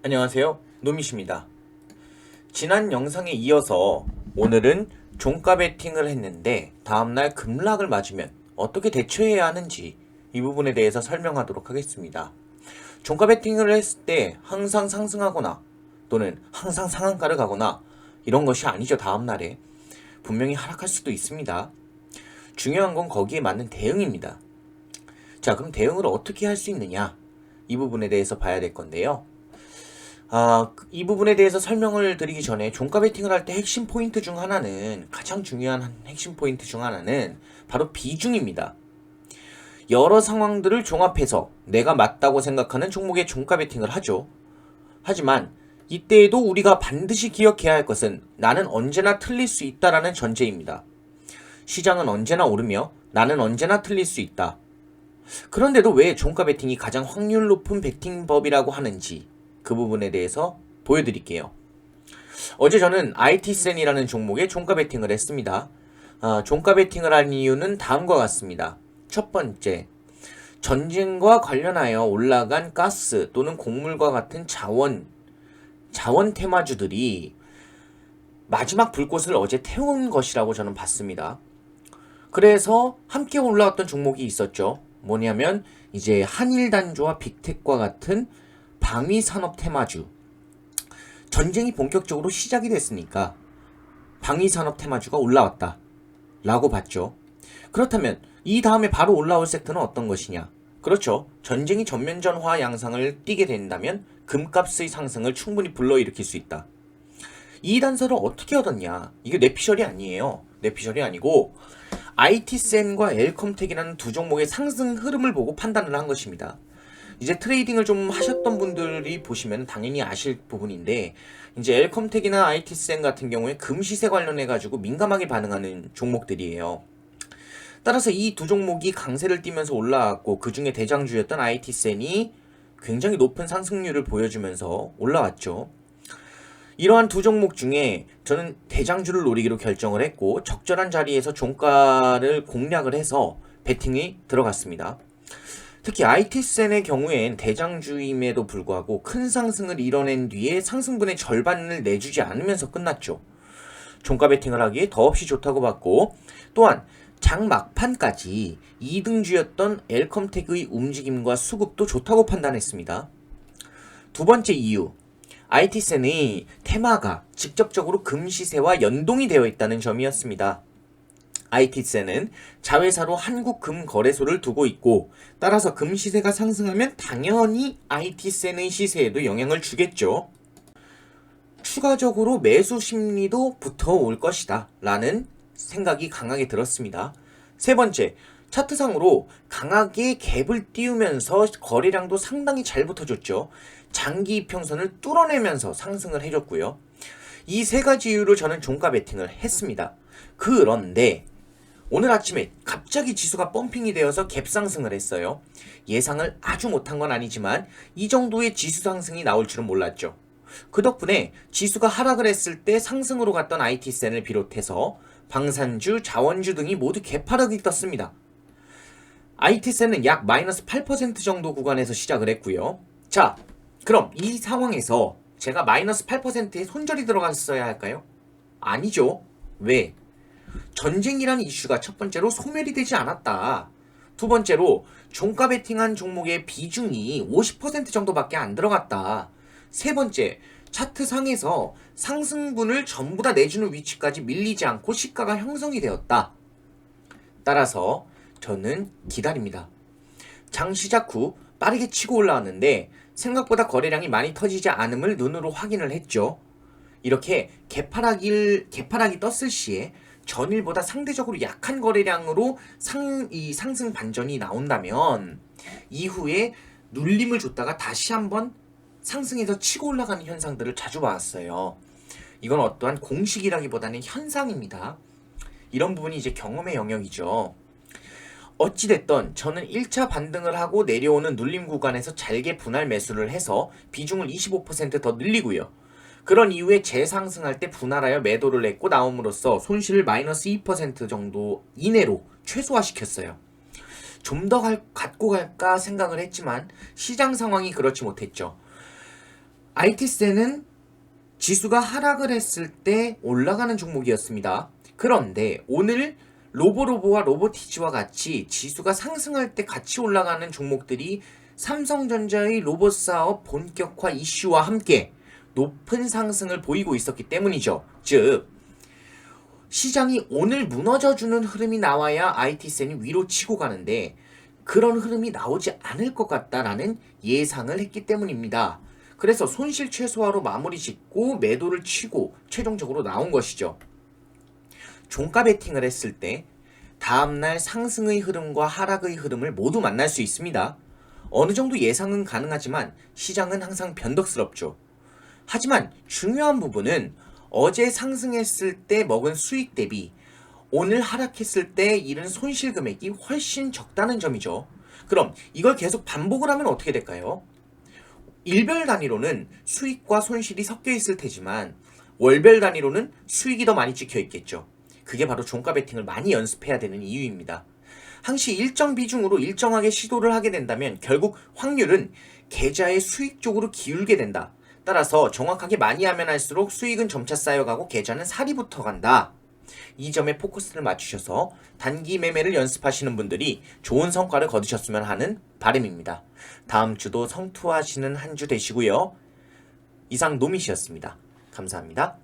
안녕하세요, 노미씨입니다. 지난 영상에 이어서 오늘은 종가 베팅을 했는데 다음날 급락을 맞으면 어떻게 대처해야 하는지 이 부분에 대해서 설명하도록 하겠습니다. 종가 베팅을 했을 때 항상 상승하거나 또는 항상 상한가를 가거나 이런 것이 아니죠. 다음날에 분명히 하락할 수도 있습니다. 중요한 건 거기에 맞는 대응입니다. 자, 그럼 대응을 어떻게 할 수 있느냐, 이 부분에 대해서 봐야 될 건데요. 이 부분에 대해서 설명을 드리기 전에 종가 베팅을 할 때 핵심 포인트 중 하나는, 가장 중요한 핵심 포인트 중 하나는 바로 비중입니다. 여러 상황들을 종합해서 내가 맞다고 생각하는 종목의 종가 베팅을 하죠. 하지만 이때에도 우리가 반드시 기억해야 할 것은 나는 언제나 틀릴 수 있다라는 전제입니다. 시장은 언제나 오르며 나는 언제나 틀릴 수 있다. 그런데도 왜 종가 베팅이 가장 확률 높은 베팅법이라고 하는지 그 부분에 대해서 보여드릴게요. 어제 저는 IT센이라는 종목에 종가 베팅을 했습니다. 종가 베팅을 한 이유는 다음과 같습니다. 첫 번째, 전쟁과 관련하여 올라간 가스 또는 곡물과 같은 자원 테마주들이 마지막 불꽃을 어제 태운 것이라고 저는 봤습니다. 그래서 함께 올라왔던 종목이 있었죠. 뭐냐면 이제 한일단조와 빅텍과 같은 방위산업 테마주. 전쟁이 본격적으로 시작이 됐으니까 방위산업 테마주가 올라왔다 라고 봤죠. 그렇다면 이 다음에 바로 올라올 섹터는 어떤 것이냐? 그렇죠. 전쟁이 전면전화 양상을 띠게 된다면 금값의 상승을 충분히 불러일으킬 수 있다. 이 단서를 어떻게 얻었냐? 이게 뇌피셜이 아니에요. 뇌피셜이 아니고 IT센과 엘컴텍이라는 두 종목의 상승 흐름을 보고 판단을 한 것입니다. 이제 트레이딩을 좀 하셨던 분들이 보시면 당연히 아실 부분인데, 이제 엘컴텍이나 IT센 같은 경우에 금시세 관련해가지고 민감하게 반응하는 종목들이에요. 따라서 이 두 종목이 강세를 띠면서 올라왔고, 그 중에 대장주였던 IT센이 굉장히 높은 상승률을 보여주면서 올라왔죠. 이러한 두 종목 중에 저는 대장주를 노리기로 결정을 했고, 적절한 자리에서 종가를 공략을 해서 베팅이 들어갔습니다. 특히 IT센의 경우엔 대장주임에도 불구하고 큰 상승을 이뤄낸 뒤에 상승분의 절반을 내주지 않으면서 끝났죠. 종가 베팅을 하기에 더없이 좋다고 봤고, 또한 장 막판까지 2등주였던 엘컴텍의 움직임과 수급도 좋다고 판단했습니다. 두 번째 이유, IT센의 테마가 직접적으로 금시세와 연동이 되어 있다는 점이었습니다. IT센은 자회사로 한국금거래소를 두고 있고, 따라서 금시세가 상승하면 당연히 IT센의 시세에도 영향을 주겠죠. 추가적으로 매수 심리도 붙어올 것이다 라는 생각이 강하게 들었습니다. 세 번째, 차트상으로 강하게 갭을 띄우면서 거래량도 상당히 잘 붙어줬죠. 장기 이평선을 뚫어내면서 상승을 해줬고요. 이 세 가지 이유로 저는 종가 베팅을 했습니다. 그런데 오늘 아침에 갑자기 지수가 펌핑이 되어서 갭 상승을 했어요. 예상을 아주 못한 건 아니지만 이 정도의 지수 상승이 나올 줄은 몰랐죠. 그 덕분에 지수가 하락을 했을 때 상승으로 갔던 IT센을 비롯해서 방산주, 자원주 등이 모두 개파락이 떴습니다. IT센은 약 마이너스 8% 정도 구간에서 시작을 했고요. 자, 그럼 이 상황에서 제가 마이너스 8%에 손절이 들어갔어야 할까요? 아니죠. 왜? 전쟁이라는 이슈가 첫 번째로 소멸이 되지 않았다. 두 번째로 종가 베팅한 종목의 비중이 50% 정도밖에 안 들어갔다. 세 번째, 차트상에서 상승분을 전부 다 내주는 위치까지 밀리지 않고 시가가 형성이 되었다. 따라서 저는 기다립니다. 장 시작 후 빠르게 치고 올라왔는데 생각보다 거래량이 많이 터지지 않음을 눈으로 확인을 했죠. 이렇게 개파락이 떴을 시에 전일보다 상대적으로 약한 거래량으로 상승 반전이 나온다면 이후에 눌림을 줬다가 다시 한번 상승해서 치고 올라가는 현상들을 자주 봤어요. 이건 어떠한 공식이라기보다는 현상입니다. 이런 부분이 이제 경험의 영역이죠. 어찌됐던 저는 1차 반등을 하고 내려오는 눌림 구간에서 잘게 분할 매수를 해서 비중을 25% 더 늘리고요. 그런 이후에 재상승할 때 분할하여 매도를 했고 나옴으로써 손실을 마이너스 2% 정도 이내로 최소화시켰어요. 좀 더 갖고 갈까 생각을 했지만 시장 상황이 그렇지 못했죠. IT세는 지수가 하락을 했을 때 올라가는 종목이었습니다. 그런데 오늘 로보로보와 로보티지와 같이 지수가 상승할 때 같이 올라가는 종목들이 삼성전자의 로봇 사업 본격화 이슈와 함께 높은 상승을 보이고 있었기 때문이죠. 즉, 시장이 오늘 무너져주는 흐름이 나와야 IT센이 위로 치고 가는데 그런 흐름이 나오지 않을 것 같다라는 예상을 했기 때문입니다. 그래서 손실 최소화로 마무리 짓고 매도를 치고 최종적으로 나온 것이죠. 종가 베팅을 했을 때 다음날 상승의 흐름과 하락의 흐름을 모두 만날 수 있습니다. 어느 정도 예상은 가능하지만 시장은 항상 변덕스럽죠. 하지만 중요한 부분은 어제 상승했을 때 먹은 수익 대비 오늘 하락했을 때 잃은 손실 금액이 훨씬 적다는 점이죠. 그럼 이걸 계속 반복을 하면 어떻게 될까요? 일별 단위로는 수익과 손실이 섞여 있을 테지만 월별 단위로는 수익이 더 많이 찍혀 있겠죠. 그게 바로 종가 베팅을 많이 연습해야 되는 이유입니다. 항시 일정 비중으로 일정하게 시도를 하게 된다면 결국 확률은 계좌의 수익 쪽으로 기울게 된다. 따라서 정확하게 많이 하면 할수록 수익은 점차 쌓여가고 계좌는 살이 붙어간다. 이 점에 포커스를 맞추셔서 단기 매매를 연습하시는 분들이 좋은 성과를 거두셨으면 하는 바람입니다. 다음 주도 성투하시는 한 주 되시고요. 이상 노미씨였습니다. 감사합니다.